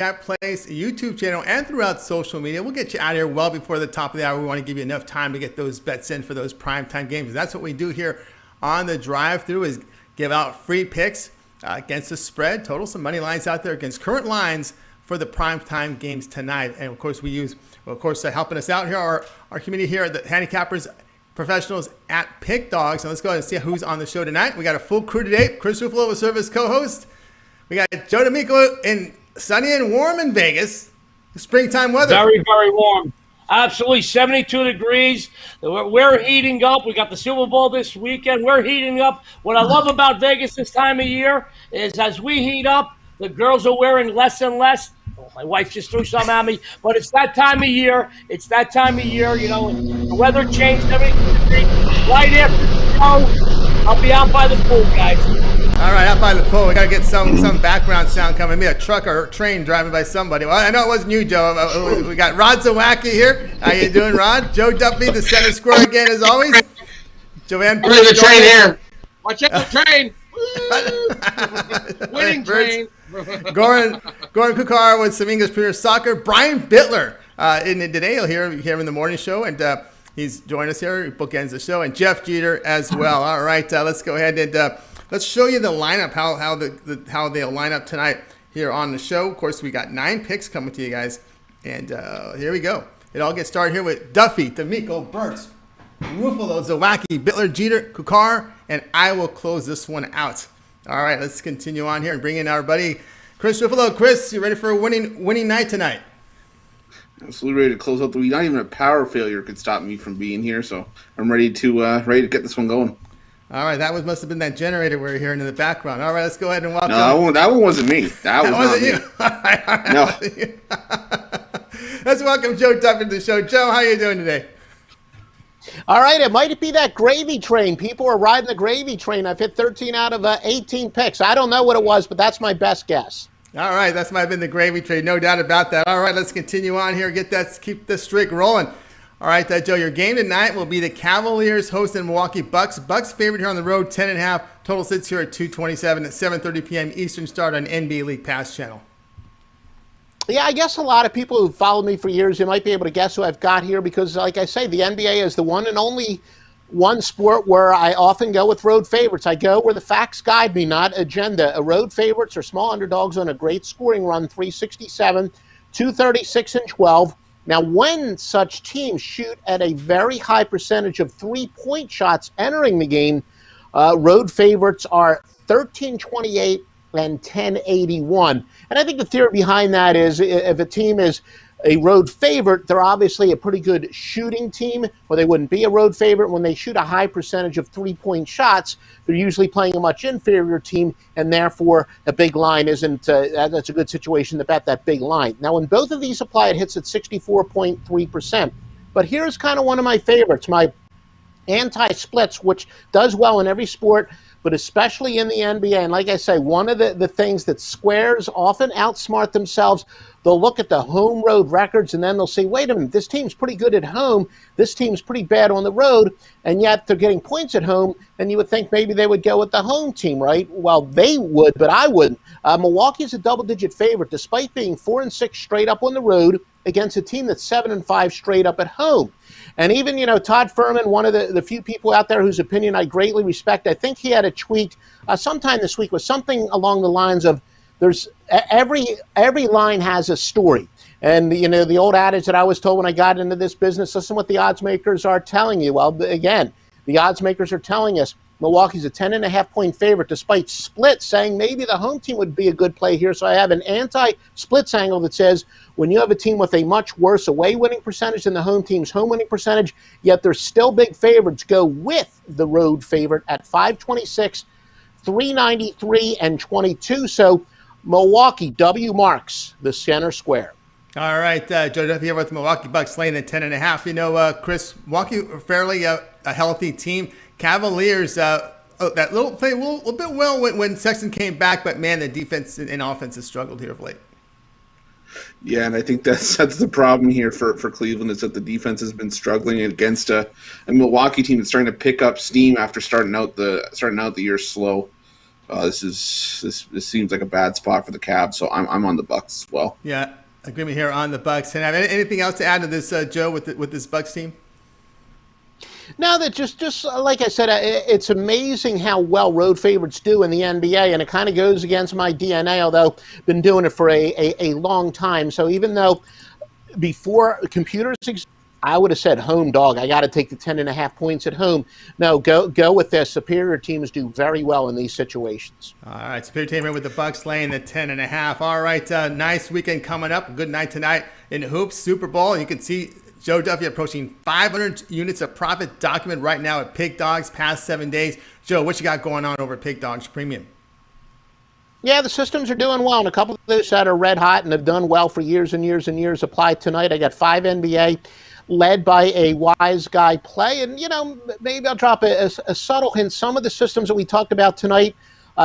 Chat Place YouTube channel and throughout social media. We'll get you out of here well before the top of the hour. We want to give you enough time to get those bets in for those primetime games. That's what we do here on the drive-through, is give out free picks against the spread, total, some money lines out there against current lines for the primetime games tonight. And of course, helping us out here are our community here at the Handicappers Professionals at Pick Dogs. And let's go ahead and see who's on the show tonight. We got a full crew today. Chris Ruffalo will serve as co-host. We got Joe D'Amico in sunny and warm in Vegas. Springtime weather. Very, very warm. Absolutely 72 degrees. We're heating up. We got the Super Bowl this weekend. We're heating up. What I love about Vegas this time of year is as we heat up, the girls are wearing less and less. Oh, my wife just threw some at me. But it's that time of year. You know, the weather changed. Everything. Right after the show, I'll be out by the pool, guys. All right, out by the pool. We got to get some background sound coming. Maybe a truck or a train driving by somebody. Well, I know it wasn't you, Joe. We got Rod Zawacki here. How you doing, Rod? Joe Duffy, the center square again, as always. Jovan Burts. There's a train here. Watch out, the train. Winning train. Goran Kucar with some English Premier Soccer. Brian Bitler today. You'll hear him in the morning show, and he's joined us here. He bookends the show, and Jeff Jeter as well. All right, let's go ahead and let's show you the lineup, how they'll line up tonight here on the show. Of course, we got 9 picks coming to you guys, and here we go. It all gets started here with Duffy, D'Amico, Burts, Ruffalo, Zawacki, Bitler, Jeter, Kucar, and I will close this one out. All right, let's continue on here and bring in our buddy Chris Ruffalo. Chris, you ready for a winning night tonight? Absolutely ready to close out the week. Not even a power failure could stop me from being here, so I'm ready to get this one going. All right, must have been that generator we're hearing in the background. All right, let's go ahead and welcome. No, that one wasn't me. That wasn't you. No. Let's welcome Joe Duffy to the show. Joe, how are you doing today? All right, it might be that gravy train. People are riding the gravy train. I've hit 13 out of 18 picks. I don't know what it was, but that's my best guess. All right, that might have been the gravy train, no doubt about that. All right, let's continue on here. Keep this streak rolling. All right, Joe, your game tonight will be the Cavaliers hosting Milwaukee Bucks. Bucks favorite here on the road, 10.5. Total sits here at 227 at 7:30 p.m. Eastern start on NBA League Pass channel. Yeah, I guess a lot of people who've followed me for years, you might be able to guess who I've got here because, like I say, the NBA is the one and only one sport where I often go with road favorites. I go where the facts guide me, not agenda. Road favorites are small underdogs on a great scoring run, 367, 236, and 12. Now, when such teams shoot at a very high percentage of three-point shots entering the game, road favorites are 1328 and 1081. And I think the theory behind that is if a team is a road favorite, they're obviously a pretty good shooting team, or they wouldn't be a road favorite. When they shoot a high percentage of three-point shots, they're usually playing a much inferior team, and therefore a big line isn't that's a good situation to bet that big line. Now, when both of these apply, it hits at 64.3%. But here's kind of one of my favorites, my anti-splits, which does well in every sport, but especially in the NBA. And like I say, one of the things that squares often outsmart themselves, they'll look at the home road records and then they'll say, wait a minute, this team's pretty good at home, this team's pretty bad on the road, and yet they're getting points at home, and you would think maybe they would go with the home team, right? Well, they would, but I wouldn't. Milwaukee's a double-digit favorite, despite being 4-6 straight up on the road against a team that's 7-5 straight up at home. And even, Todd Furman, one of the few people out there whose opinion I greatly respect, I think he had a tweet sometime this week was something along the lines of there's every line has a story. And, the old adage that I was told when I got into this business, listen what the odds makers are telling you. Well, again, the odds makers are telling us Milwaukee's a 10.5-point favorite, despite splits saying maybe the home team would be a good play here. So I have an anti-splits angle that says when you have a team with a much worse away winning percentage than the home team's home winning percentage, yet they're still big favorites, go with the road favorite at 526, 393, and 22. So Milwaukee, W marks the center square. All right, Joe Duffy here with Milwaukee Bucks laying at 10.5. Chris, Milwaukee fairly a healthy team. Cavaliers, that little play a little bit well when Sexton came back, but man, the defense and offense has struggled here of late. Yeah, and I think that's the problem here for Cleveland is that the defense has been struggling against a Milwaukee team that's starting to pick up steam after starting out the year slow. This seems like a bad spot for the Cavs, so I'm on the Bucks as well. Yeah, agreement here on the Bucks. And anything else to add to this, Joe, with this Bucks team? No, that just like I said, it's amazing how well road favorites do in the NBA, and it kind of goes against my DNA, although I've been doing it for a long time. So even though before computers I would have said home dog. I got to take the 10.5 points at home. No, go with this. Superior teams do very well in these situations. All right, superior team with the Bucks laying the 10.5. All right, nice weekend coming up. Good night tonight in hoops, Super Bowl. You can see Joe Duffy approaching 500 units of profit document right now at Pig Dogs past 7 days. Joe, what you got going on over at Pig Dogs Premium? Yeah, the systems are doing well, and a couple of those that are red hot and have done well for years and years and years apply tonight. I got 5 NBA. Led by a wise guy play. And, maybe I'll drop a subtle hint. Some of the systems that we talked about tonight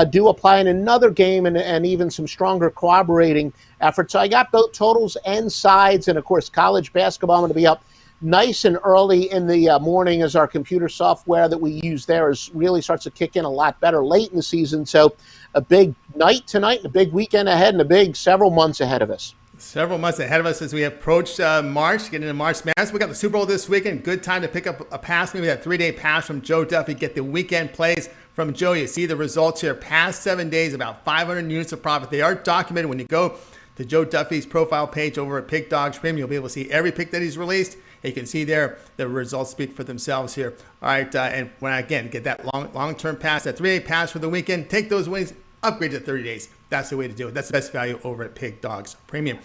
do apply in another game and even some stronger corroborating efforts. So I got both totals and sides. And, of course, college basketball. I'm going to be up nice and early in the morning as our computer software that we use there really starts to kick in a lot better late in the season. So a big night tonight, and a big weekend ahead, and a big several months ahead of us. Several months ahead of us as we approach March, getting into March Madness. We got the Super Bowl this weekend. Good time to pick up a pass, maybe that 3-day pass from Joe Duffy. Get the weekend plays from Joe. You see the results here. Past 7 days, about 500 units of profit. They are documented. When you go to Joe Duffy's profile page over at Pig Dogs Premium, you'll be able to see every pick that he's released. You can see there the results speak for themselves here. All right, and when again get that long-term pass, that 3-day pass for the weekend, take those wins, upgrade to 30 days. That's the way to do it. That's the best value over at Pig Dogs Premium. All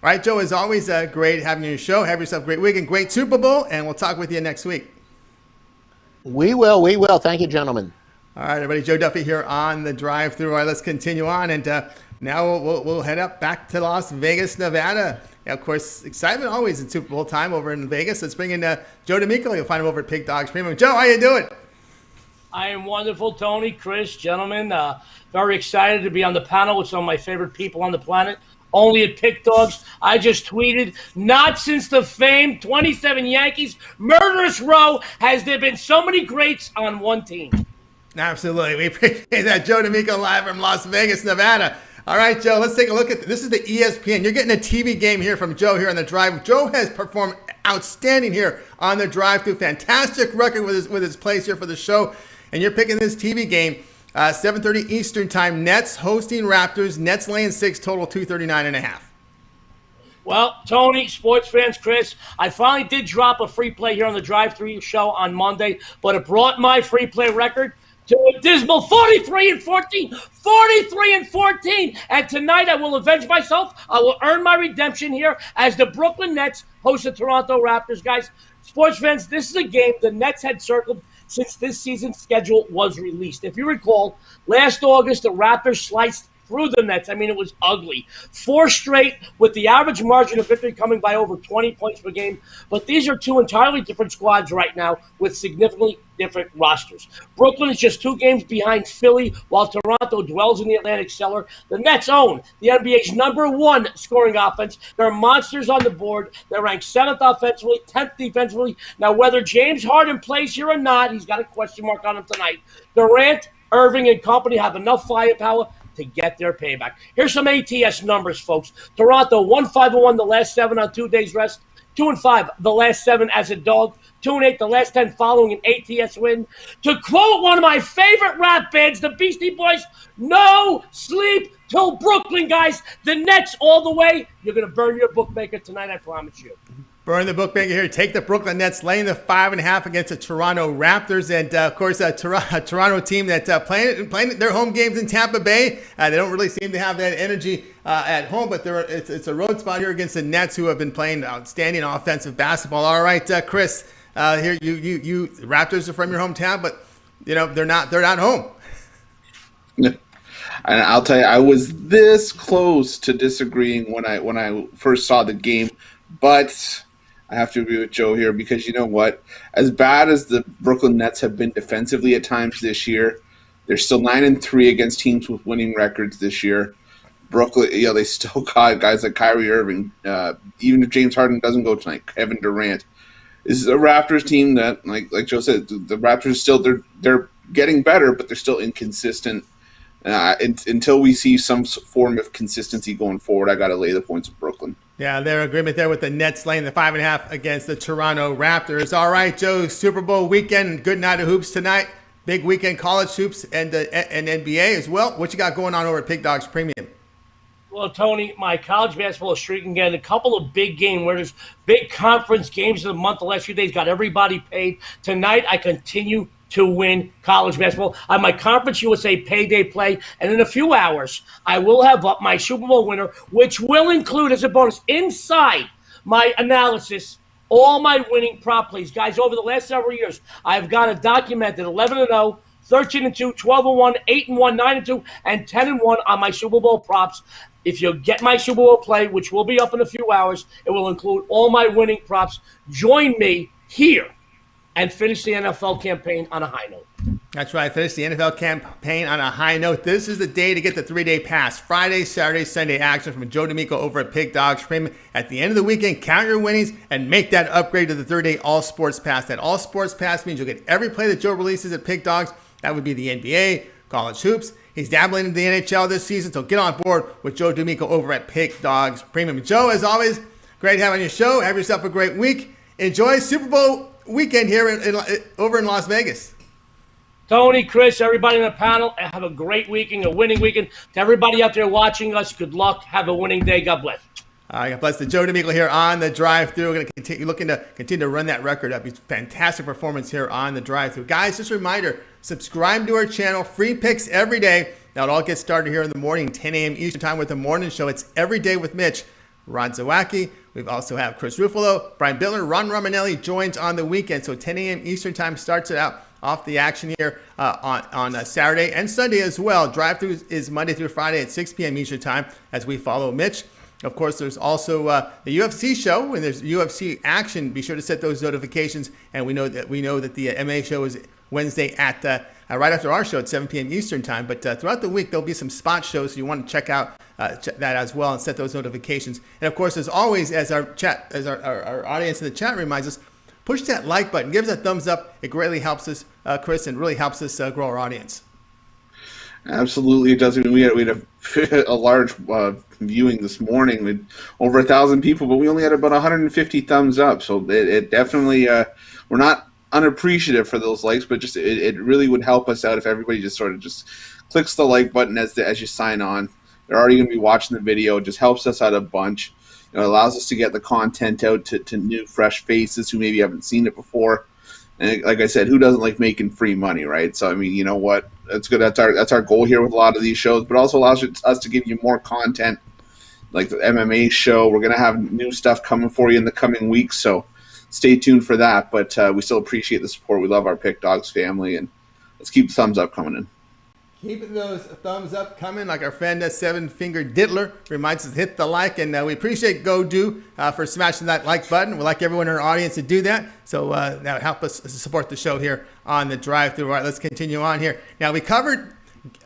right, Joe, as always, great having you on your show. Have yourself a great weekend, great Super Bowl, and we'll talk with you next week. We will. Thank you, gentlemen. All right, everybody, Joe Duffy here on the drive-through. All right, let's continue on, and now we'll head up back to Las Vegas, Nevada. And of course, excitement always in Super Bowl time over in Vegas. Let's bring in Joe D'Amico. You'll find him over at Pig Dogs Premium. Joe, how you doing? I am wonderful, Tony, Chris, gentlemen. Very excited to be on the panel with some of my favorite people on the planet. Only at Pick Dogs. I just tweeted, not since the famed 27 Yankees murderous row has there been so many greats on one team. Absolutely. We appreciate that. Joe D'Amico live from Las Vegas, Nevada. All right, Joe, let's take a look at this. Is the ESPN. You're getting a TV game here from Joe here on the drive. Joe has performed outstanding here on the drive-through. Fantastic record with his plays here for the show. And you're picking this TV game. 7:30 Eastern time. Nets hosting Raptors. Nets laying 6, total 239.5. Well, Tony, sports fans, Chris, I finally did drop a free play here on the drive-thru show on Monday, but it brought my free play record to a dismal 43-14. 43-14. And tonight I will avenge myself. I will earn my redemption here as the Brooklyn Nets host the Toronto Raptors. Guys, sports fans, this is a game the Nets had circled since this season's schedule was released. If you recall, last August, the Raptors sliced through the Nets. I mean, it was ugly. 4 straight with the average margin of victory coming by over 20 points per game. But these are 2 entirely different squads right now with significantly different rosters. Brooklyn is just 2 games behind Philly, while Toronto dwells in the Atlantic cellar. The Nets own the NBA's #1 scoring offense. They're monsters on the board. They're ranked 7th offensively, 10th defensively. Now, whether James Harden plays here or not, he's got a question mark on him tonight. Durant, Irving, and company have enough firepower to get their payback. Here's some ATS numbers, folks. Toronto 1-5-1 the last 7 on 2 days rest, 2-5 the last 7 as a dog, 2-8 the last 10 following an ATS win. To quote one of my favorite rap bands, the Beastie Boys, no sleep till Brooklyn, guys. The Nets all the way. You're going to burn your bookmaker tonight, I promise you. Burn the bookmaker here. Take the Brooklyn Nets laying the 5.5 against the Toronto Raptors. And, of course, a Toronto team that's playing their home games in Tampa Bay. They don't really seem to have that energy at home, but it's a road spot here against the Nets, who have been playing outstanding offensive basketball. All right, Chris, here you Raptors are from your hometown, but, they're not home. And I'll tell you, I was this close to disagreeing when I first saw the game, but I have to agree with Joe here because you know what? As bad as the Brooklyn Nets have been defensively at times this year, they're still 9-3 against teams with winning records this year. Brooklyn, they still got guys like Kyrie Irving. Even if James Harden doesn't go tonight, Kevin Durant. This is a Raptors team that, like Joe said, the Raptors still they're getting better, but they're still inconsistent. Until we see some form of consistency going forward, I got to lay the points with Brooklyn. Yeah, their agreement there with the Nets laying the 5.5 against the Toronto Raptors. All right, Joe, Super Bowl weekend. Good night of hoops tonight. Big weekend college hoops and NBA as well. What you got going on over at Pig Dogs Premium? Well, Tony, my college basketball is streaking again. A couple of big game winners, big conference games of the month. The last few days got everybody paid. Tonight, I continue to win college basketball. I have my Conference USA payday play, and in a few hours, I will have up my Super Bowl winner, which will include as a bonus inside my analysis all my winning prop plays. Guys, over the last several years, I've got it documented 11-0, 13-2, 12-1, 8-1, 9-2, and 10-1 on my Super Bowl props. If you get my Super Bowl play, which will be up in a few hours, it will include all my winning props. Join me here and finish the NFL campaign on a high note. That's right. Finish the NFL campaign on a high note. This is the day to get the 3-day pass. Friday, Saturday, Sunday action from Joe D'Amico over at Pig Dogs Premium. At the end of the weekend, count your winnings and make that upgrade to the 3-day All Sports Pass. That All Sports Pass means you'll get every play that Joe releases at Pig Dogs. That would be the NBA, college hoops. He's dabbling into the NHL this season, so get on board with Joe D'Amico over at Pig Dogs Premium. Joe, as always, great having your show. Have yourself a great week. Enjoy Super Bowl weekend here over in Las Vegas. Tony, Chris, everybody on the panel, have a great weekend, a winning weekend. To everybody out there watching us, good luck. Have a winning day. God bless. God bless. The Joe D'Amico here on the drive-through. We're going to continue to run that record up. It's fantastic performance here on the drive-through. Guys, just a reminder, subscribe to our channel. Free picks every day. Now, it all gets started here in the morning, 10 a.m. Eastern Time with the morning show. It's Every Day with Mitch. Ron Zawacki. We also have Chris Ruffalo, Brian Bitler, Ron Romanelli joins on the weekend. So 10 a.m. Eastern Time starts it out off the action here on Saturday and Sunday as well. Drive-through is Monday through Friday at 6 p.m. Eastern Time as we follow Mitch. Of course, there's also the UFC show. When there's UFC action, be sure to set those notifications. And we know that the MMA show is Wednesday at right after our show at 7 p.m. Eastern Time. But throughout the week, there'll be some spot shows, so you want to check out that as well and set those notifications. And of course, as always, as our audience in the chat reminds us, push that like button, give us a thumbs up. It greatly helps us, Chris, and really helps us grow our audience. Absolutely, it does. We had a large viewing this morning with over 1,000 people, but we only had about 150 thumbs up. So it definitely, we're not unappreciative for those likes, but just it really would help us out if everybody just sort of just clicks the like button as you sign on. They're already going to be watching the video. It just helps us out a bunch. It allows us to get the content out to new, fresh faces who maybe haven't seen it before. And like I said, who doesn't like making free money, right? So, I mean, you know what? That's good. That's our goal here with a lot of these shows, but also allows us to give you more content, like the MMA show. We're going to have new stuff coming for you in the coming weeks, so stay tuned for that. But we still appreciate the support. We love our Pick Dogs family, and let's keep the thumbs up coming in. Keep those thumbs up coming, like our friend Seven Finger Diddler reminds us to hit the like, and we appreciate GoDo for smashing that like button. We'd like everyone in our audience to do that, so that would help us support the show here on the drive-through. All right, let's continue on here. Now we covered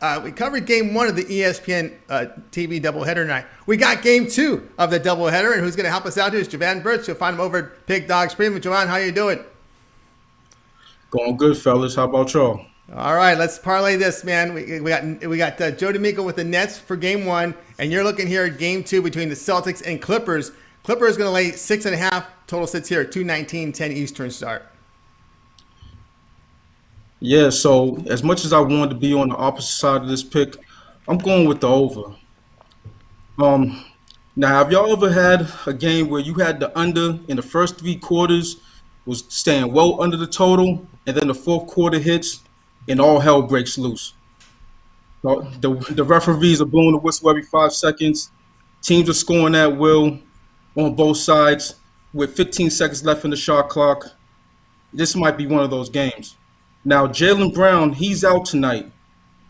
Game 1 of the ESPN TV doubleheader tonight. We got Game 2 of the doubleheader, and who's going to help us out here is Jovan Burts. You'll find him over at Pig Dogs Premium. Jovan, how you doing? Going good, fellas. How about y'all? All right, let's parlay this, man. We got Joe D'Amico with the Nets for Game 1, and you're looking here at Game 2 between the Celtics and Clippers. Clippers going to lay 6.5. Total sits here at 2:19, 10 Eastern start. Yeah, so as much as I wanted to be on the opposite side of this pick, I'm going with the over. Now, have y'all ever had a game where you had the under in the first 3 quarters was staying well under the total, and then the fourth quarter hits, and all hell breaks loose? The referees are blowing the whistle every 5 seconds. Teams are scoring at will on both sides with 15 seconds left in the shot clock. This might be one of those games. Now, Jaylen Brown, he's out tonight,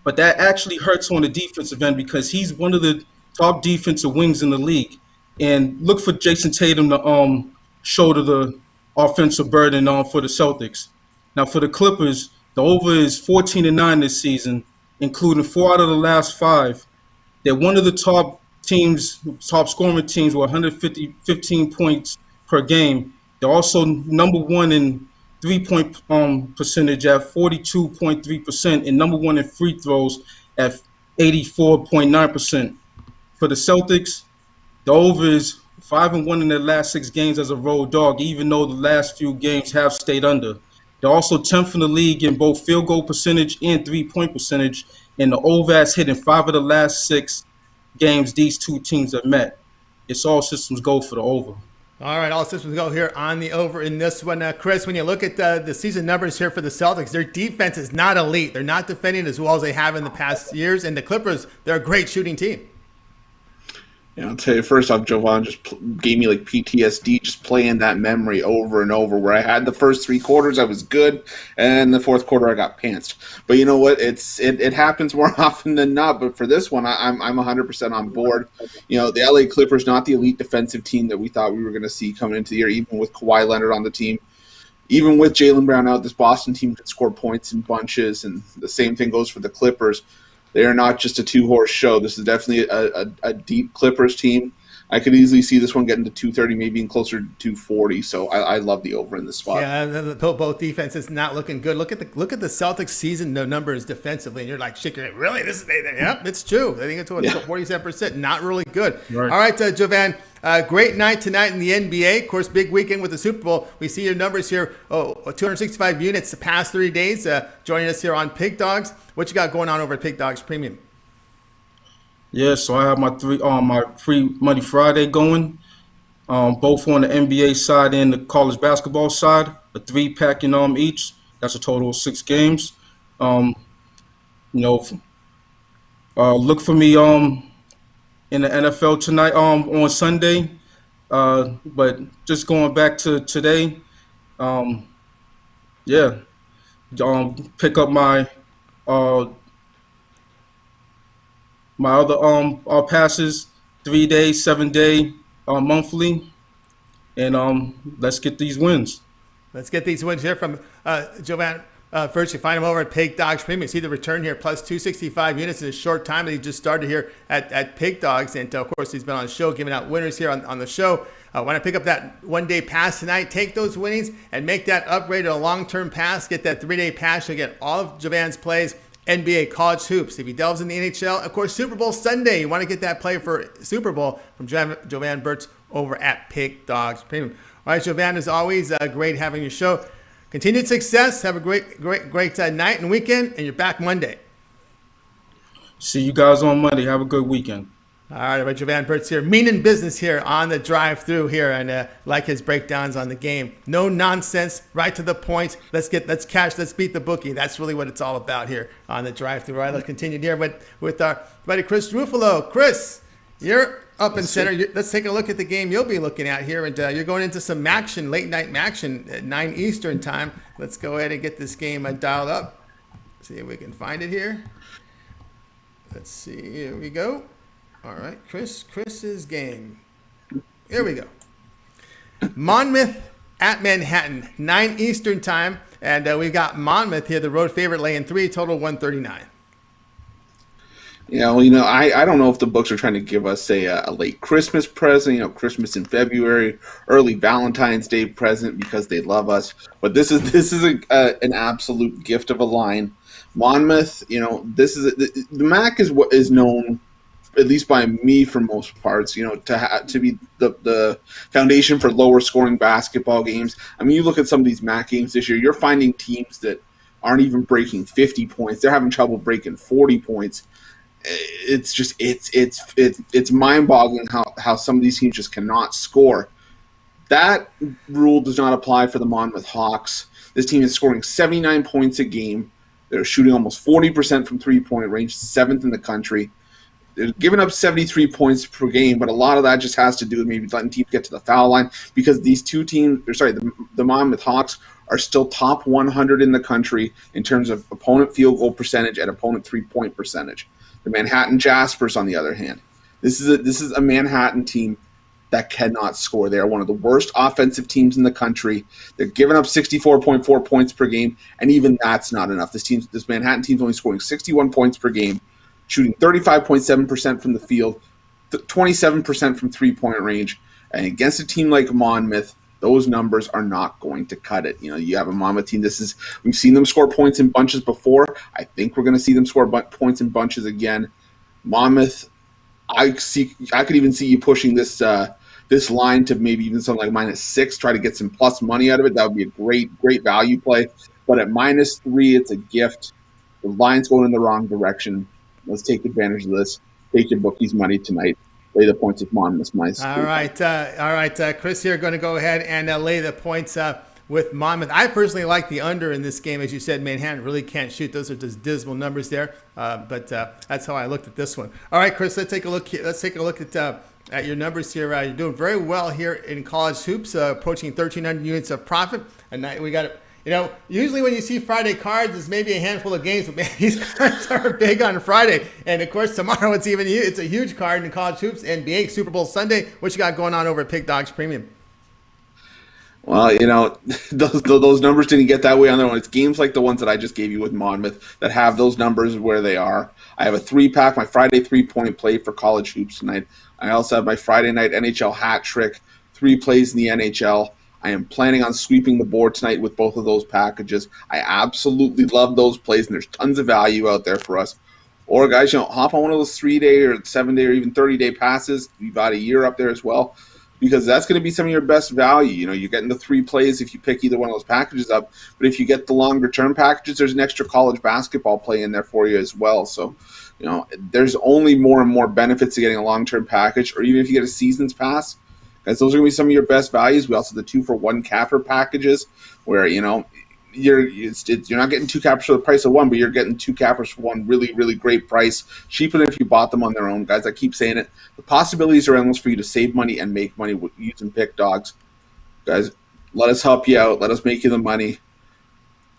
but that actually hurts on the defensive end because he's one of the top defensive wings in the league. And look for Jason Tatum to shoulder the offensive burden for the Celtics. Now, for the Clippers, the over is 14-9 this season, including 4 out of the last 5. They're one of the top scoring teams with 115 points per game. They're also number 1 in three-point percentage at 42.3% and number 1 in free throws at 84.9%. For the Celtics, the over is 5-1 in their last 6 games as a road dog, even though the last few games have stayed under. They're also 10th in the league in both field goal percentage and 3-point percentage, and the over has hit in 5 of the last 6 games these two teams have met. It's all systems go for the over. All right, all systems go here on the over in this one. Chris, when you look at the season numbers here for the Celtics, their defense is not elite. They're not defending as well as they have in the past years. And the Clippers, they're a great shooting team. Yeah, I'll tell you, first off, Jovan just gave me like PTSD just playing that memory over and over, where I had the first 3 quarters, I was good, and the fourth quarter I got pantsed. But you know what? It happens more often than not. But for this one, I'm 100% on board. You know, the LA Clippers, not the elite defensive team that we thought we were going to see coming into the year, even with Kawhi Leonard on the team. Even with Jaylen Brown out, this Boston team can score points in bunches, and the same thing goes for the Clippers. They are not just a 2-horse show. This is definitely a deep Clippers team. I could easily see this one getting to 230, maybe even closer to 240. So I love the over in this spot. Yeah, both defenses not looking good. Look at the Celtics season numbers defensively, and you're like shaking it. Really? Yep, it's true. I think it's 47%. Not really good. Right. All right, Jovan. Great night tonight in the NBA. Of course, big weekend with the Super Bowl. We see your numbers here. 265 units the past 3 days. Joining us here on Pig Dogs. What you got going on over at Pig Dogs Premium? Yeah, so I have my free Money Friday going, both on the NBA side and the college basketball side. A 3-pack each. That's a total of 6 games. Look for me in the NFL tonight on Sunday. But just going back to today, pick up my other passes, 3-day, 7-day, monthly, and let's get these wins. Let's get these wins here from Jovan. First, you find him over at Pig Dogs Premium. See the return here, plus 265 units in a short time that he just started here at Pig Dogs. And, of course, he's been on the show, giving out winners here on the show. When I pick up that 1-day pass tonight, take those winnings and make that upgrade to a long-term pass. Get that 3-day pass. You'll get all of Jovan's plays, NBA, college hoops. If he delves in the NHL, of course, Super Bowl Sunday. You want to get that play for Super Bowl from Jovan Burts over at Pig Dogs Premium. All right, Jovan, as always, great having your show. Continued success. Have a great night and weekend, and you're back Monday. See you guys on Monday. Have a good weekend. All right, Jovan Burts here, meaning business here on the drive-through here, and like his breakdowns on the game. No nonsense, right to the point. Let's cash, let's beat the bookie. That's really what it's all about here on the drive-through. All right, let's continue here with our buddy Chris Ruffalo. Chris, you're up in center. Let's take a look at the game you'll be looking at here, and you're going into some action, late night action at 9 Eastern time. Let's go ahead and get this game dialed up. See if we can find it here. Let's see. Here we go. All right, Chris's game. Here we go. Monmouth at Manhattan, 9 Eastern time, and we've got Monmouth here, the road favorite, laying 3, total 139. Yeah, well, I don't know if the books are trying to give us a late Christmas present, Christmas in February, early Valentine's Day present because they love us. But this is an absolute gift of a line. Monmouth, the MAC is what is known, at least by me for most parts, to be the foundation for lower scoring basketball games. I mean, you look at some of these MAC games this year, you're finding teams that aren't even breaking 50 points. They're having trouble breaking 40 points. It's just it's mind-boggling how some of these teams just cannot score. That rule does not apply for the Monmouth Hawks. This team is scoring 79 points a game. They're shooting almost 40% from three-point range, 7th in the country. They're giving up 73 points per game, but a lot of that just has to do with maybe letting teams get to the foul line because these two teams, the Monmouth Hawks are still top 100 in the country in terms of opponent field goal percentage and opponent three-point percentage. The Manhattan Jaspers, on the other hand, this is a Manhattan team that cannot score. They are one of the worst offensive teams in the country. They're giving up 64.4 points per game, and even that's not enough. This Manhattan team's only scoring 61 points per game, shooting 35.7% from the field, 27% from three-point range. And against a team like Monmouth, those numbers are not going to cut it. You have a Monmouth team. We've seen them score points in bunches before. I think we're going to see them score points in bunches again. Monmouth, I could even see you pushing this this line to maybe even something like -6, try to get some plus money out of it. That would be a great value play. But at -3, it's a gift. The line's going in the wrong direction. Let's take advantage of this. Take your bookies' money tonight. Lay the points with Monmouth. All right. Chris here going to go ahead and lay the points with Monmouth. I personally like the under in this game. As you said, Manhattan really can't shoot. Those are just dismal numbers there. But that's how I looked at this one. All right, Chris, let's take a look here. Let's take a look at your numbers here. You're doing very well here in college hoops, approaching 1,300 units of profit. And we got it. Usually when you see Friday cards, there's maybe a handful of games, but man, these cards are big on Friday. And of course, tomorrow it's a huge card in college hoops. NBA Super Bowl Sunday. What you got going on over at Pick Dogs Premium? Well, those numbers didn't get that way on their own. It's games like the ones that I just gave you with Monmouth that have those numbers where they are. I have a 3-pack, my Friday 3-point play for college hoops tonight. I also have my Friday night NHL hat trick, 3 plays in the NHL. I am planning on sweeping the board tonight with both of those packages. I absolutely love those plays, and there's tons of value out there for us. Or, guys, hop on one of those 3-day or 7-day or even 30-day passes. You've got a year up there as well, because that's going to be some of your best value. You're getting the 3 plays if you pick either one of those packages up. But if you get the longer-term packages, there's an extra college basketball play in there for you as well. So, there's only more and more benefits to getting a long-term package, or even if you get a season's pass. Guys, those are going to be some of your best values. We also have the 2-for-1 capper packages where, you're not getting 2 cappers for the price of 1, but you're getting 2 cappers for 1 really, really great price. Cheaper than if you bought them on their own. Guys, I keep saying it. The possibilities are endless for you to save money and make money with using Pick Dogs. Guys, let us help you out. Let us make you the money.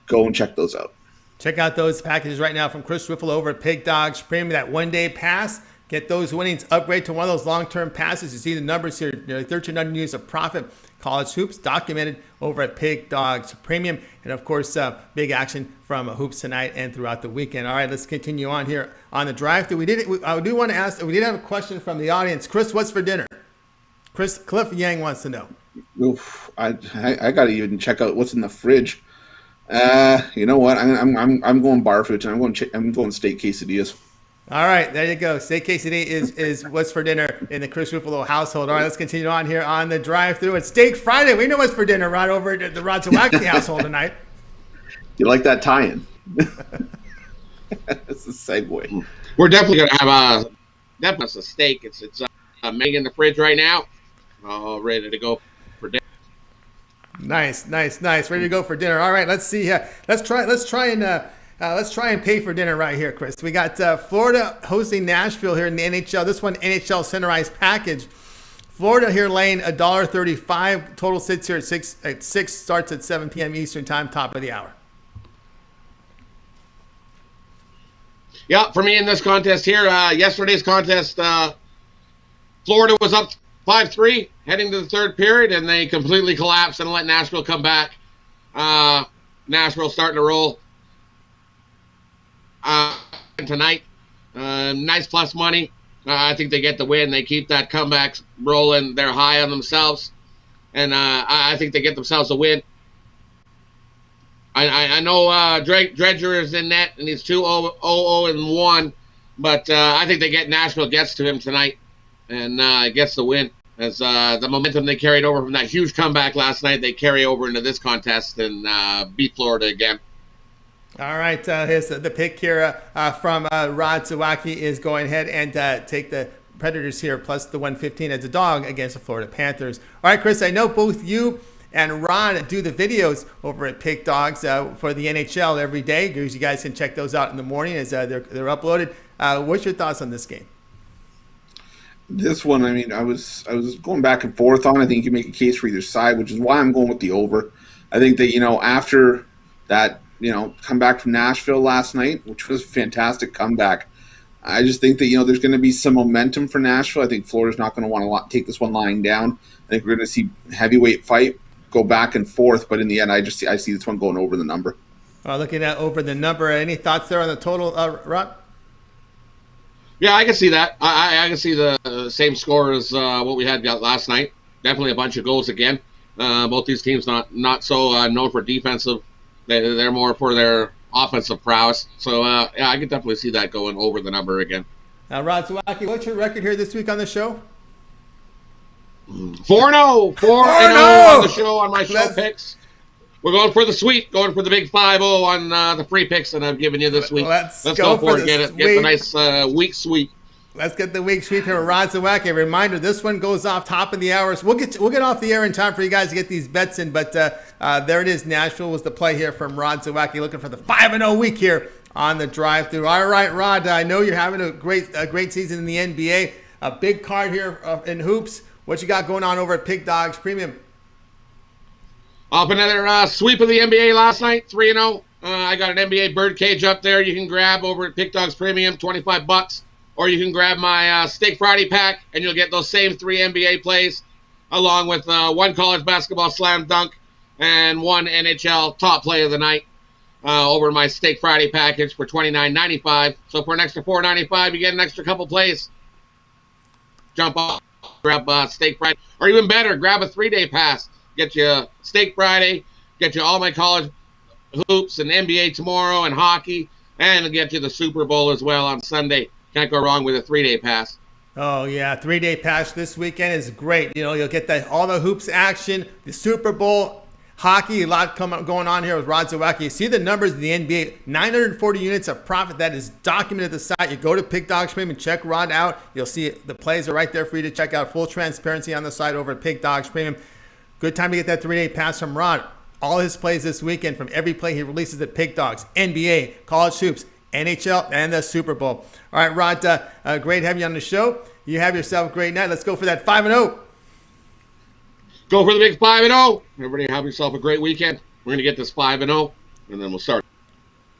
Go and check those out. Check out those packages right now from Chris Ruffalo over at Pick Dogs Premium. That 1-day pass. Get those winnings, upgrade to one of those long-term passes. You see the numbers here, nearly 1,300 units of profit. College hoops documented over at Pig Dogs Premium. And, of course, big action from Hoops tonight and throughout the weekend. All right, let's continue on here on the drive-thru. I do want to ask, we did have a question from the audience. Chris, what's for dinner? Cliff Yang wants to know. Oof, I got to even check out what's in the fridge. You know what? I'm going bar food tonight. I'm going steak quesadillas. All right, there you go. Steak quesadilla is what's for dinner in the Chris Ruffalo household. All right, let's continue on here on the drive-thru. It's Steak Friday. We know what's for dinner right over at the Zawacki household tonight. You like that tie-in? That's a segue. We're definitely going to have a steak. It's making in the fridge right now. All ready to go for dinner. Nice. Ready to go for dinner. All right, let's see. Let's try and pay for dinner right here, Chris. We got Florida hosting Nashville here in the NHL. This one, NHL Centerized Package. Florida here laying $1.35. Total sits here at 6. Starts at 7 p.m. Eastern Time, top of the hour. Yeah, for me in this contest here, yesterday's contest, Florida was up 5-3 heading to the third period, and they completely collapsed and let Nashville come back. Nashville starting to roll tonight. Nice plus money. I think they get the win. They keep that comeback rolling. They're high on themselves, and I think they get themselves a win. I know Dredger is in net, and he's 2-0-1, but I think Nashville gets to him tonight and gets the win. As the momentum they carried over from that huge comeback last night, they carry over into this contest and beat Florida again. All right, here's the pick here from Rod Zawacki is going ahead and take the Predators here plus the 115 as a dog against the Florida Panthers. All right, Chris, I know both you and Ron do the videos over at Pick Dogs for the NHL every day. You guys can check those out in the morning as they're uploaded. What's your thoughts on this game? This one, I mean, I was going back and forth on. I think you can make a case for either side, which is why I'm going with the over. I think that, after that, comeback from Nashville last night, which was a fantastic comeback, I just think that, there's going to be some momentum for Nashville. I think Florida's not going to want to take this one lying down. I think we're going to see heavyweight fight, go back and forth, but in the end, I see this one going over the number. Looking at over the number, any thoughts there on the total, Rod? Yeah, I can see that. I can see the same score as what we had got last night. Definitely a bunch of goals again. Both these teams not so known for defensive. They're more for their offensive prowess. So, yeah, I could definitely see that going over the number again. Now, Rod Zawacki, what's your record here this week on the show? 4-0. 4-0 on the show, on my show picks. We're going for the sweep, going for the big 5-0 on the free picks that I've given you this week. Let's go for it. Get the nice week sweep. Let's get the week sweep here with Rod Zawacki. A reminder, this one goes off top of the hours. We'll get off the air in time for you guys to get these bets in, but there it is. Nashville was the play here from Rod Zawacki, looking for the 5-0 week here on the drive-through. All right, Rod, I know you're having a great season in the NBA. A big card here in hoops. What you got going on over at Pig Dogs Premium? Off another sweep of the NBA last night, 3-0. I got an NBA birdcage up there you can grab over at Pig Dogs Premium, $25. Or you can grab my Steak Friday pack, and you'll get those same 3 NBA plays, along with 1 college basketball slam dunk and 1 NHL top play of the night over my Steak Friday package for $29.95. So for an extra $4.95, you get an extra couple plays. Jump off, grab Steak Friday. Or even better, grab a 3-day pass. Get you Steak Friday, get you all my college hoops and NBA tomorrow and hockey, and get you the Super Bowl as well on Sunday. Can't go wrong with a 3-day pass. Oh, yeah. 3-day pass this weekend is great. You know, you'll get all the hoops action, the Super Bowl, hockey, a lot going on here with Rod Zawacki. You see the numbers in the NBA, 940 units of profit. That is documented at the site. You go to Pig Dogs Premium and check Rod out. You'll see the plays are right there for you to check out. Full transparency on the site over at Pig Dogs Premium. Good time to get that 3-day pass from Rod. All his plays this weekend from every play he releases at Pig Dogs, NBA, college hoops, NHL, and the Super Bowl. All right, Rod, great having you on the show. You have yourself a great night. Let's go for that 5-0. Go for the big 5-0. Everybody have yourself a great weekend. We're going to get this 5-0, and then we'll start.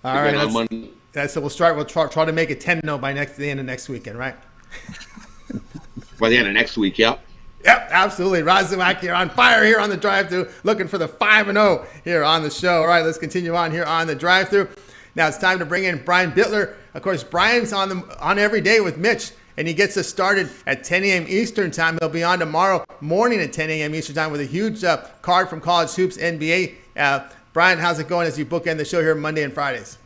All right. So we'll start. We'll try to make it 10-0 by the end of next weekend, right? By the end of next week, yep. Yep, absolutely. Rod Zawacki, you're on fire here on the drive-thru, looking for the 5-0 here on the show. All right, let's continue on here on the drive-thru. Now it's time to bring in Brian Bitler. Of course, Brian's on every day with Mitch, and he gets us started at 10 a.m. Eastern time. He'll be on tomorrow morning at 10 a.m. Eastern time with a huge card from College Hoops NBA. Brian, how's it going as you bookend the show here Monday and Fridays?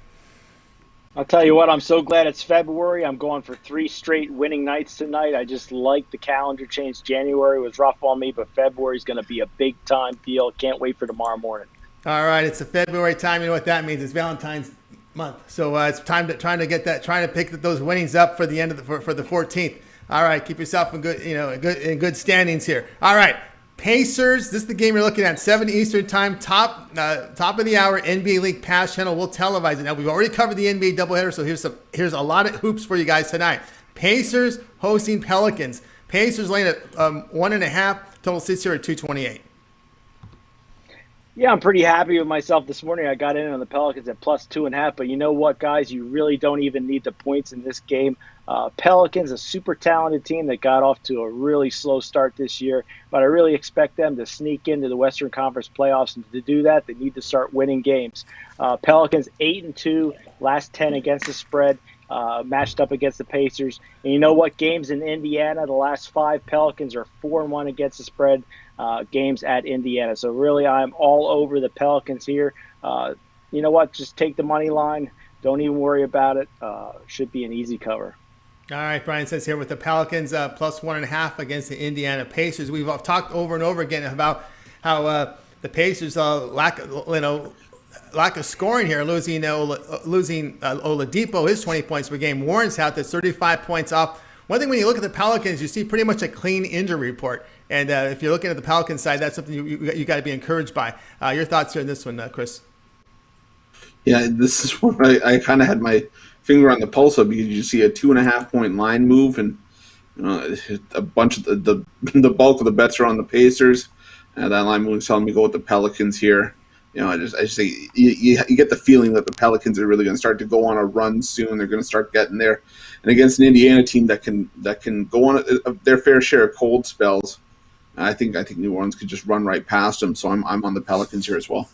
I'll tell you what, I'm so glad it's February. I'm going for 3 straight winning nights tonight. I just like the calendar change. January was rough on me, but February is going to be a big-time deal. Can't wait for tomorrow morning. All right, it's a February time. You know what that means? It's Valentine's month, so it's trying to pick those winnings up for the end of for the 14th. All right, keep yourself in good standings here. All right, Pacers. This is the game you're looking at. 7 Eastern time, top of the hour. NBA League Pass channel. We'll televise it. Now we've already covered the NBA doubleheader, so here's a lot of hoops for you guys tonight. Pacers hosting Pelicans. Pacers laying at 1.5. Total sits here at 228. Yeah, I'm pretty happy with myself this morning. I got in on the Pelicans at plus 2.5, but you know what, guys? You really don't even need the points in this game. Pelicans, a super talented team that got off to a really slow start this year, but I really expect them to sneak into the Western Conference playoffs, and to do that, they need to start winning games. Pelicans 8-2, last 10 against the spread, matched up against the Pacers. And you know what? Games in Indiana, the last 5 Pelicans are 4-1 against the spread. Games at Indiana. So really, I'm all over the Pelicans here. You know what? Just take the money line. Don't even worry about it. Should be an easy cover. All right, Brian says here with the Pelicans plus 1.5 against the Indiana Pacers. We've talked over and over again about how the Pacers lack of scoring here, losing Oladipo his 20 points per game. Warren's out. That's 35 points off. One thing when you look at the Pelicans, you see pretty much a clean injury report. And if you're looking at the Pelicans side, that's something you got to be encouraged by. Your thoughts here on this one, Chris? Yeah, this is what I kind of had my finger on the pulse of, because you see a 2.5-point line move, and a bunch of the bulk of the bets are on the Pacers. And that line move is telling me go with the Pelicans here. I just think you get the feeling that the Pelicans are really going to start to go on a run soon. They're going to start getting there, and against an Indiana team that can go on their fair share of cold spells. I think New Orleans could just run right past them. So I'm on the Pelicans here as well.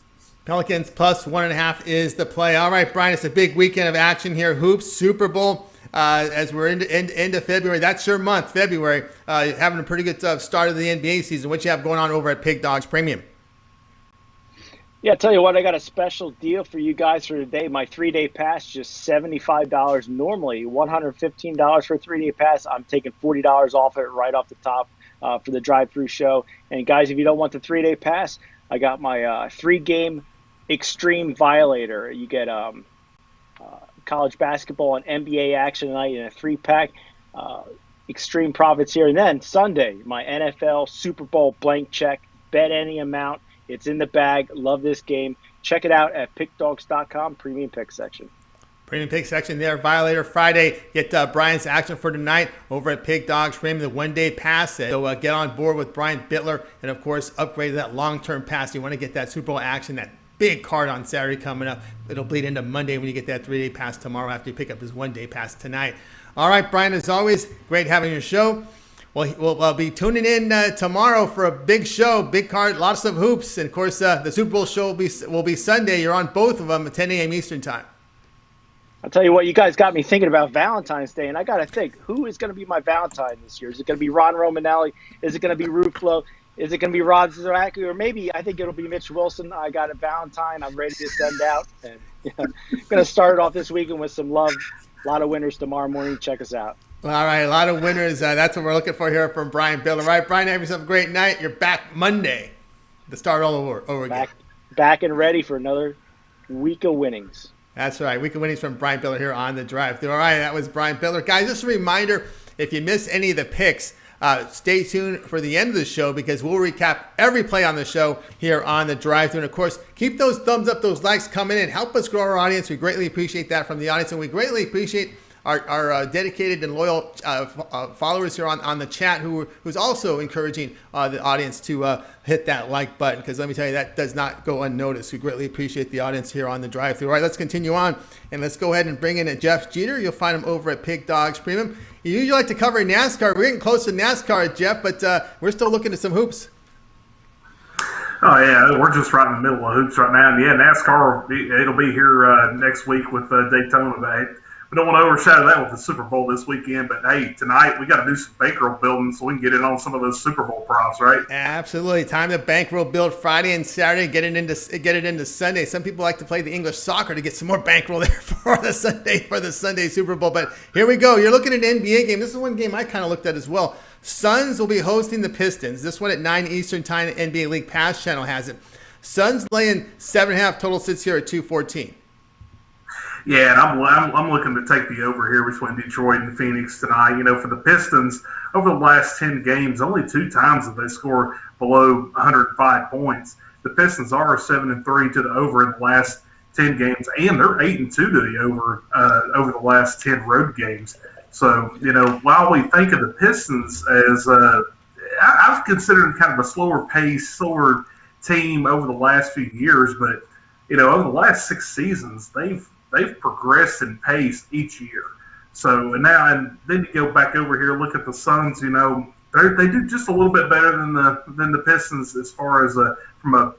Pelicans plus 1.5 is the play. All right, Brian, it's a big weekend of action here. Hoops, Super Bowl. As we're into February, that's your month, February. Having a pretty good start of the NBA season. What you have going on over at Pig Dogs Premium? Yeah, I'll tell you what, I got a special deal for you guys for today. My 3-day pass, just $75. Normally $115 for a 3-day pass. I'm taking $40 off it right off the top for the drive-through show. And guys, if you don't want the 3-day pass, I got my 3-game Extreme Violator. You get college basketball and NBA action tonight in a 3-pack. Extreme profits here. And then Sunday, my NFL Super Bowl blank check. Bet any amount. It's in the bag. Love this game. Check it out at pickdogs.com, premium pick section. Premium pick section there. Violator Friday. Get Brian's action for tonight over at Pig Dogs. Premium the one-day pass. So get on board with Brian Bitler. And, of course, upgrade that long-term pass. You want to get that Super Bowl action, that big card on Saturday coming up. It'll bleed into Monday when you get that 3-day pass tomorrow after you pick up his one-day pass tonight. All right, Brian, as always, great having your show. We'll be tuning in tomorrow for a big show, big card, lots of hoops. And, of course, the Super Bowl show will be Sunday. You're on both of them at 10 a.m. Eastern time. I'll tell you what, you guys got me thinking about Valentine's Day, and I got to think, who is going to be my Valentine this year? Is it going to be Ron Romanelli? Is it going to be Ruffalo? Is it going to be Rod Zawacki? Or maybe I think it'll be Mitch Wilson. I got a Valentine I'm ready to send out. And I'm going to start it off this weekend with some love. A lot of winners tomorrow morning. Check us out. All right, a lot of winners. That's what we're looking for here from Brian Bitler. All right, Brian, have yourself a great night. You're back Monday to start all over again. Back and ready for another week of winnings. That's right. Week of winnings from Brian Bitler here on the drive-thru. All right, that was Brian Bitler. Guys, just a reminder, if you miss any of the picks, stay tuned for the end of the show because we'll recap every play on the show here on the drive-thru. And, of course, keep those thumbs up, those likes coming in. Help us grow our audience. We greatly appreciate that from the audience, and we greatly appreciate our dedicated and loyal followers here on the chat who's also encouraging the audience to hit that like button because let me tell you, that does not go unnoticed. We greatly appreciate the audience here on the drive-thru. All right, let's continue on, and let's go ahead and bring in Jeff Jeter. You'll find him over at Pig Dogs Premium. You usually like to cover NASCAR. We're getting close to NASCAR, Jeff, but we're still looking at some hoops. Oh, yeah, we're just right in the middle of hoops right now. And, yeah, NASCAR, it'll be here next week with Daytona. We don't want to overshadow that with the Super Bowl this weekend, but hey, tonight we got to do some bankroll building so we can get in on some of those Super Bowl props, right? Absolutely, time to bankroll build Friday and Saturday, get it into Sunday. Some people like to play the English soccer to get some more bankroll there for the Sunday Super Bowl. But here we go. You're looking at an NBA game. This is one game I kind of looked at as well. Suns will be hosting the Pistons. This one at 9 Eastern time. NBA League Pass channel has it. Suns laying 7.5. Total sits here at 214. Yeah, and I'm looking to take the over here between Detroit and Phoenix tonight. You know, for the Pistons, over the last 10 games, only 2 times have they scored below 105 points. The Pistons are 7-3 to the over in the last 10 games, and they're 8-2 to the over the last 10 road games. So, you know, while we think of the Pistons as I've considered them kind of a slower pace, slower team over the last few years, but you know, over the last 6 seasons, they've progressed in pace each year. So, and then you go back over here, look at the Suns. You know, they do just a little bit better than the Pistons as far as from a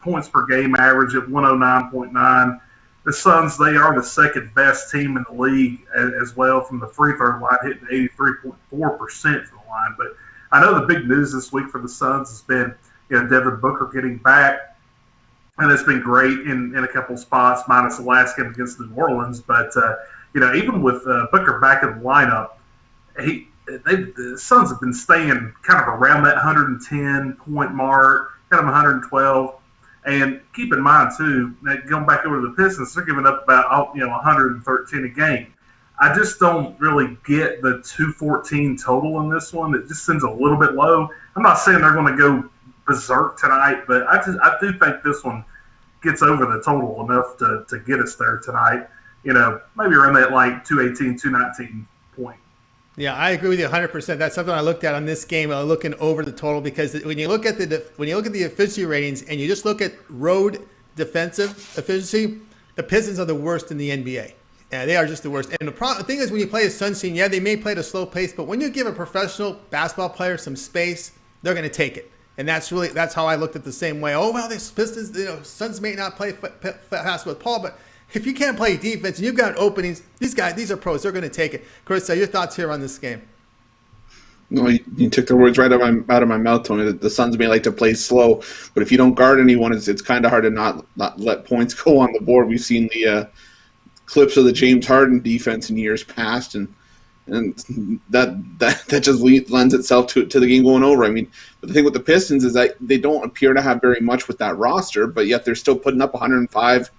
points per game average at 109.9. The Suns, they are the second best team in the league as well from the free throw line, hitting 83.4% from the line. But I know the big news this week for the Suns has been, you know, Devin Booker getting back. And it's been great in a couple of spots, minus the last game against New Orleans. But, you know, even with Booker back in the lineup, the Suns have been staying kind of around that 110-point mark, kind of 112. And keep in mind, too, that going back over to the Pistons, they're giving up about 113 a game. I just don't really get the 214 total in this one. It just seems a little bit low. I'm not saying they're going to go berserk tonight, but I do think this one gets over the total enough to get us there tonight. You know, maybe around that like 218, 219 point. Yeah, I agree with you 100%. That's something I looked at on this game, looking over the total, because when you look at the efficiency ratings and you just look at road defensive efficiency, the Pistons are the worst in the NBA. Yeah, they are just the worst. And the thing is, when you play a Suns team, yeah, they may play at a slow pace, but when you give a professional basketball player some space, they're going to take it. And that's how I looked at the same way. Oh, well, these Pistons, you know, Suns may not play fast with Paul, but if you can't play defense and you've got openings, these are pros. They're going to take it. Chris, your thoughts here on this game? No, you took the words right out of my mouth, Tony. The Suns may like to play slow, but if you don't guard anyone, it's kind of hard to not let points go on the board. We've seen the clips of the James Harden defense in years past, and that just lends itself to the game going over. I mean, but the thing with the Pistons is that they don't appear to have very much with that roster, but yet they're still putting up 105,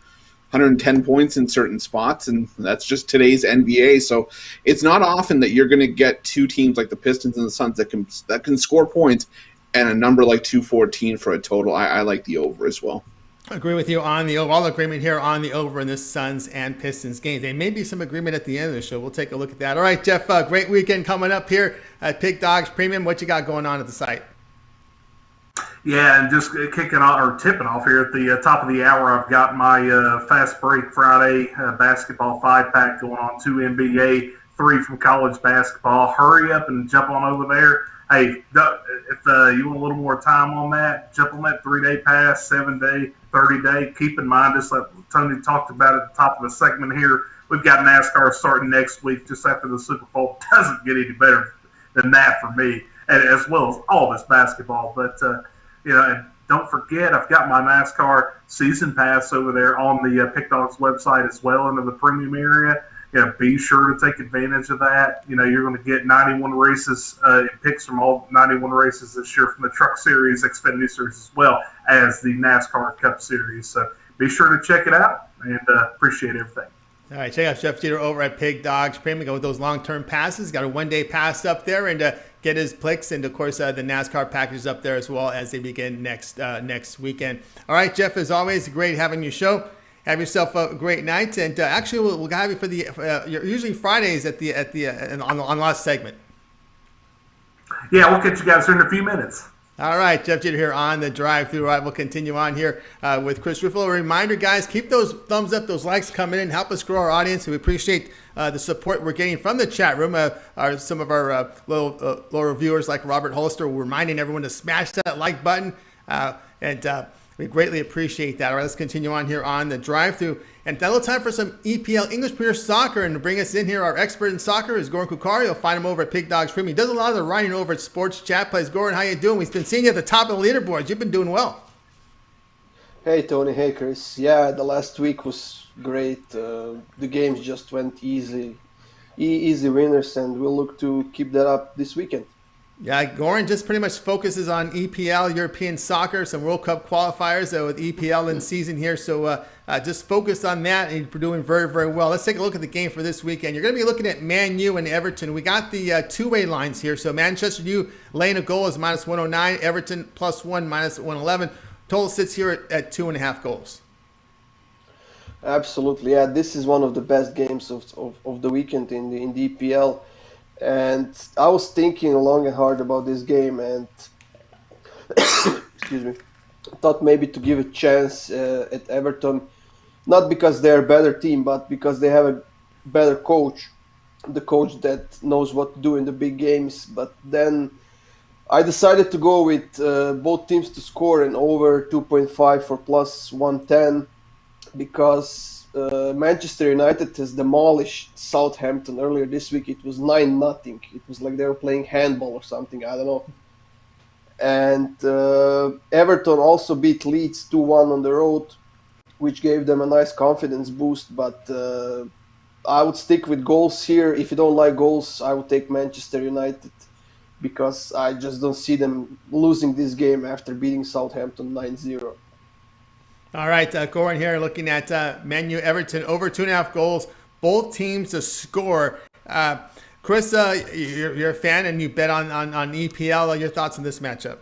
110 points in certain spots, and that's just today's NBA. So it's not often that you're going to get two teams like the Pistons and the Suns that can score points and a number like 214 for a total. I like the over as well. I agree with you on the over. All agreement here on the over in this Suns and Pistons game. There may be some agreement at the end of the show. We'll take a look at that. All right, Jeff, great weekend coming up here at Pig Dogs Premium. What you got going on at the site? Yeah, and just tipping off here at the top of the hour, I've got my Fast Break Friday basketball 5-pack going on, 2 NBA, 3 from college basketball. Hurry up and jump on over there. Hey, if you want a little more time on that, jump on that 3-day pass, 7-day, 30-day. Keep in mind, just like Tony talked about at the top of the segment here, we've got NASCAR starting next week just after the Super Bowl. Doesn't get any better than that for me, and as well as all this basketball. But, and don't forget, I've got my NASCAR season pass over there on the Pick Dogs website as well into the premium area. Be sure to take advantage of that. You're going to get 91 races, picks from all 91 races this year from the Truck Series, Xfinity Series, as well as the NASCAR Cup Series. So be sure to check it out, and appreciate everything. All right, check out Jeff Jeter over at Pig Dogs Premium. Go with those long-term passes. Got a one-day pass up there, and get his picks, and of course the NASCAR packages up there as well as they begin next weekend. All right, Jeff, as always, great having you show. Have yourself a great night, and actually we'll have you for the usually Fridays on the last segment. Yeah, we'll catch you guys here in a few minutes. All right, Jeff Jeter here on the drive-through. All right, we'll continue on here with Chris Ruffalo. A reminder, guys, keep those thumbs up, those likes coming in. Help us grow our audience. We appreciate the support we're getting from the chat room. Some of our lower viewers, like Robert Hollister, were reminding everyone to smash that like button. We greatly appreciate that. All right, let's continue on here on the drive-through. And now it's time for some EPL, English Premier Soccer. And to bring us in here, our expert in soccer is Goran Kucar. You'll find him over at Pig Dogs Premium. He does a lot of the writing over at Sports Chat Plays. Goran, how you doing? We've been seeing you at the top of the leaderboards. You've been doing well. Hey, Tony. Hey, Chris. Yeah, the last week was great. The games just went easy winners, and we'll look to keep that up this weekend. Yeah, Goran just pretty much focuses on EPL, European soccer, some World Cup qualifiers with EPL in season here. So just focused on that, and you're doing very, very well. Let's take a look at the game for this weekend. You're going to be looking at Man U and Everton. We got the two-way lines here. So Manchester U laying a goal is -109, Everton +1, -111. Total sits here at 2.5 goals. Absolutely, yeah. This is one of the best games of the weekend in the EPL. And I was thinking long and hard about this game, and excuse me, thought maybe to give a chance at Everton, not because they're a better team, but because they have a better coach, the coach that knows what to do in the big games. But then I decided to go with both teams to score and over 2.5 for +110, because Manchester United has demolished Southampton earlier this week. It was 9-0. It was like they were playing handball or something. I don't know. And Everton also beat Leeds 2-1 on the road, which gave them a nice confidence boost. But I would stick with goals here. If you don't like goals, I would take Manchester United, because I just don't see them losing this game after beating Southampton 9-0. All right, Goran here looking at Man U Everton over 2.5 goals. Both teams to score. Chris, you're a fan and you bet on EPL. Your thoughts on this matchup?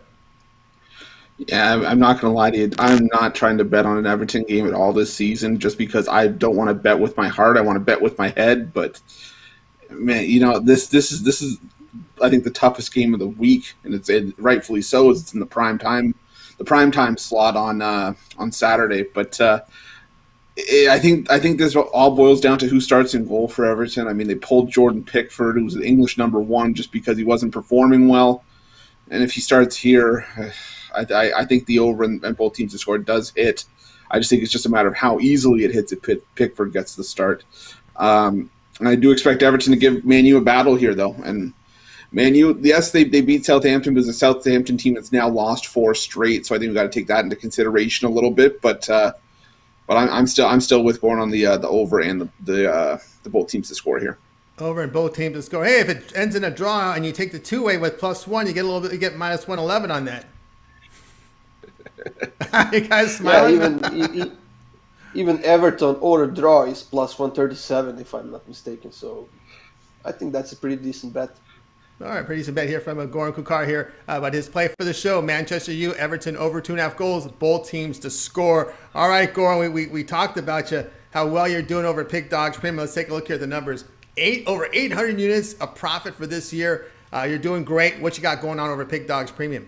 Yeah, I'm not going to lie to you. I'm not trying to bet on an Everton game at all this season, just because I don't want to bet with my heart. I want to bet with my head. But man, this is I think the toughest game of the week, and it's rightfully so. It's in the prime time slot on Saturday. But I think this all boils down to who starts in goal for Everton. I mean, they pulled Jordan Pickford, who was an English number 1, just because he wasn't performing well. And if he starts here, I think the over and both teams to score does hit. I just think it's just a matter of how easily it hits if Pickford gets the start. And I do expect Everton to give Man U a battle here, though. And Man, yes, they beat Southampton, but it's a Southampton team that's now lost 4 straight. So I think we've got to take that into consideration a little bit. But I'm still with going on the over and the both teams to score here. Over and both teams to score. Hey, if it ends in a draw and you take the 2-way with +1, you get a little bit. You get minus 111 on that. You guys smiling? Yeah, even Everton or a draw is +137 if I'm not mistaken. So I think that's a pretty decent bet. All right, pretty decent bet here from Goran Kucar here about his play for the show. Manchester U, Everton over 2.5 goals. Both teams to score. All right, Goran, we talked about you, how well you're doing over at Pig Dogs Premium. Let's take a look here at the numbers. Over 800 units of profit for this year. You're doing great. What you got going on over at Pig Dogs Premium?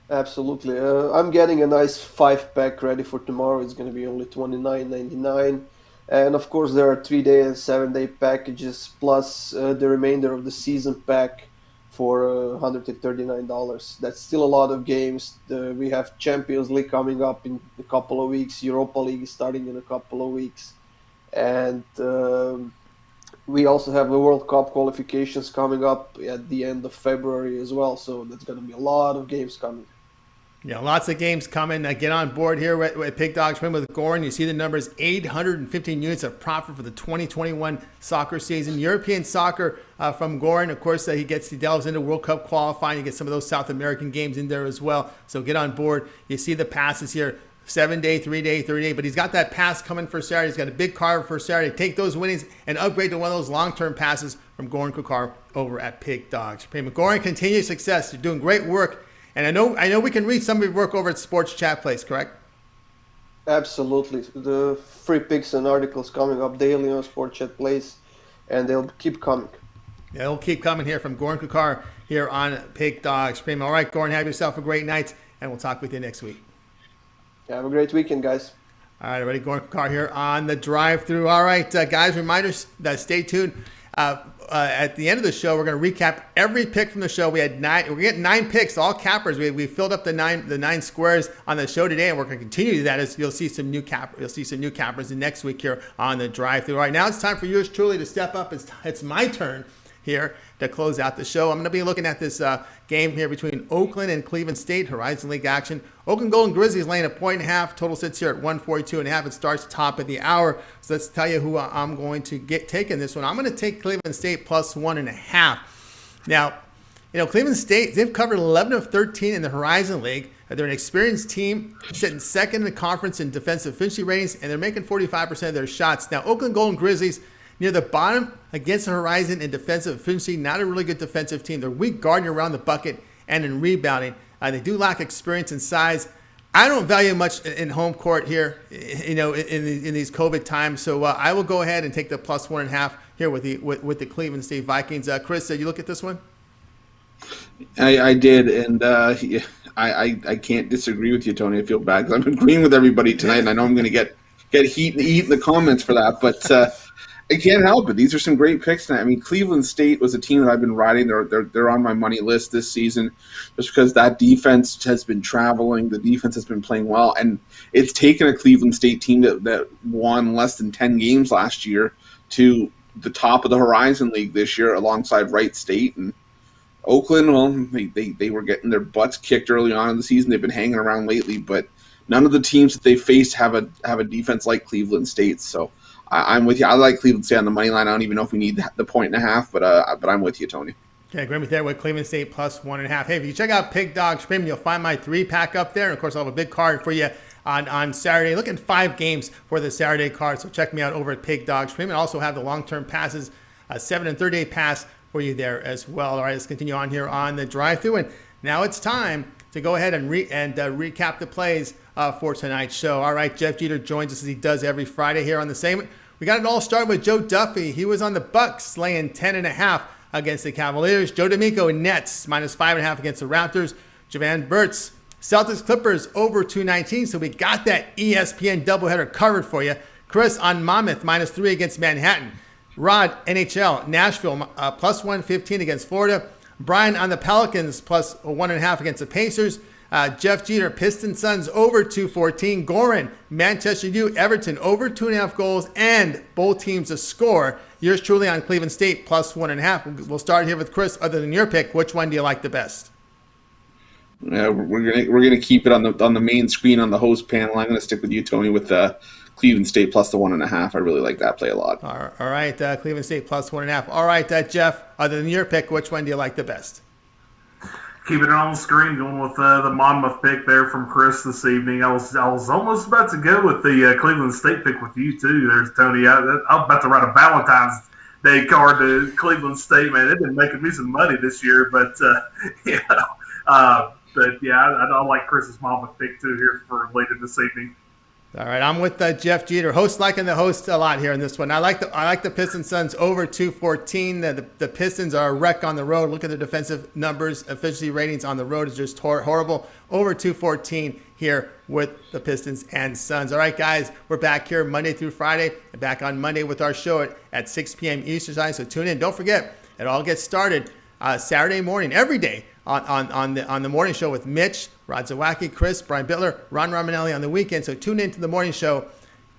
Absolutely. I'm getting a nice 5-pack ready for tomorrow. It's going to be only $29.99. And of course, there are 3-day and 7-day packages plus the remainder of the season pack for $139. That's still a lot of games. We have Champions League coming up in a couple of weeks. Europa League is starting in a couple of weeks. And we also have the World Cup qualifications coming up at the end of February as well. So there's going to be a lot of games coming. Yeah, lots of games coming. Get on board here at Pig Dogs Premium with Goran. You see the numbers, 815 units of profit for the 2021 soccer season. European soccer from Goran. Of course, he delves into World Cup qualifying. You get some of those South American games in there as well. So get on board. You see the passes here, 7-day, 3-day, 30-day. But he's got that pass coming for Saturday. He's got a big card for Saturday. Take those winnings and upgrade to one of those long-term passes from Goran Kucar over at Pig Dogs Premium. Goran, continued success. You're doing great work. And I know we can read some of your work over at Sports Chat Place, correct? Absolutely. The free picks and articles coming up daily on Sports Chat Place, and they'll keep coming. Yeah, they'll keep coming here from Goran Kucar here on Pig Dogs Premium. All right, Goran, have yourself a great night, and we'll talk with you next week. Have a great weekend, guys. All right, everybody, Goran Kucar here on the drive-through. All right, guys, reminders that stay tuned. At the end of the show, we're going to recap every pick from the show. We're getting 9 picks, all cappers. We filled up the nine squares on the show today, and we're going to continue to do that. As you'll see some new cappers in next week here on the drive-through. All right, now it's time for yours truly to step up. It's my turn here to close out the show. I'm going to be looking at this game here between Oakland and Cleveland State, Horizon League action. Oakland Golden Grizzlies laying a 1.5. Total sits here at 142.5. It starts top of the hour. So let's tell you who I'm going to take in this one. I'm going to take Cleveland State plus 1.5. Now, Cleveland State, they've covered 11 of 13 in the Horizon League. They're an experienced team, sitting second in the conference in defensive efficiency ratings, and they're making 45% of their shots. Now, Oakland Golden Grizzlies, near the bottom against the Horizon in defensive efficiency, not a really good defensive team. They're weak guarding around the bucket and in rebounding. They do lack experience and size. I don't value much in home court here, in these COVID times. So I will go ahead and take the plus 1.5 here with the Cleveland State Vikings. Chris, did you look at this one? I did, and I can't disagree with you, Tony. I feel bad because I'm agreeing with everybody tonight, and I know I'm going to get heat in the comments for that, but. I can't help it. These are some great picks tonight. I mean, Cleveland State was a team that I've been riding. They're on my money list this season just because that defense has been traveling. The defense has been playing well. And it's taken a Cleveland State team that won less than 10 games last year to the top of the Horizon League this year alongside Wright State. And Oakland, well, they were getting their butts kicked early on in the season. They've been hanging around lately. But none of the teams that they faced have a defense like Cleveland State. So I'm with you. I like Cleveland State on the money line. I don't even know if we need the 1.5, but I'm with you, Tony. Okay, agree with that with Cleveland State plus 1.5. Hey, if you check out Pig Dogs Premium, you'll find my 3-pack up there. And, of course, I'll have a big card for you on Saturday. Look at 5 games for the Saturday card. So check me out over at Pig Dogs Premium. I also have the long-term passes, 7 and 30-day pass for you there as well. All right, let's continue on here on the drive-through. And now it's time to go ahead and recap the plays for tonight's show. All right, Jeff Jeter joins us as he does every Friday here on the same. We got it all started with Joe Duffy. He was on the Bucks, laying 10.5 against the Cavaliers. Joe D'Amico, Nets, minus 5.5 against the Raptors. Jovan Burts, Celtics Clippers, over 219. So we got that ESPN doubleheader covered for you. Chris on Monmouth, minus 3 against Manhattan. Rod, NHL, Nashville, plus 115 against Florida. Brian on the Pelicans, plus 1.5 against the Pacers. Jeff Jeter, Pistons Suns over 214. Goran, Manchester U, Everton over 2.5 goals, and both teams to score. Yours truly on Cleveland State plus 1.5. We'll start here with Chris. Other than your pick, which one do you like the best? Yeah, we're gonna keep it on the main screen on the host panel. I'm gonna stick with you, Tony, with Cleveland State plus the 1.5. I really like that play a lot. All right, Cleveland State plus 1.5. All right, Jeff. Other than your pick, which one do you like the best? Keeping it on the screen, going with the Monmouth pick there from Chris this evening. I was almost about to go with the Cleveland State pick with you too. There's Tony. I'm about to write a Valentine's Day card to Cleveland State. Man, they've been making me some money this year, but I like Chris's Monmouth pick too here for later this evening. All right, I'm with Jeff Jeter. Host liking the host a lot here in this one. I like the Pistons Suns over 214. The Pistons are a wreck on the road. Look at their defensive numbers. Efficiency ratings on the road is just horrible. Over 214 here with the Pistons and Suns. All right, guys, we're back here Monday through Friday. And back on Monday with our show at 6 p.m. Eastern Time. So tune in. Don't forget, it all gets started Saturday morning every day on the morning show with Mitch, Rod Zawacki, Chris, Brian Bitler, Ron Romanelli on the weekend. So tune into the morning show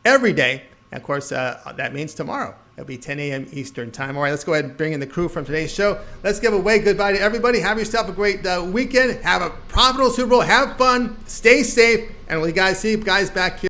every day. And of course, that means tomorrow. It'll be 10 a.m. Eastern time. All right, let's go ahead and bring in the crew from today's show. Let's give a wave goodbye to everybody. Have yourself a great weekend. Have a profitable Super Bowl. Have fun. Stay safe. And we guys see you guys back here.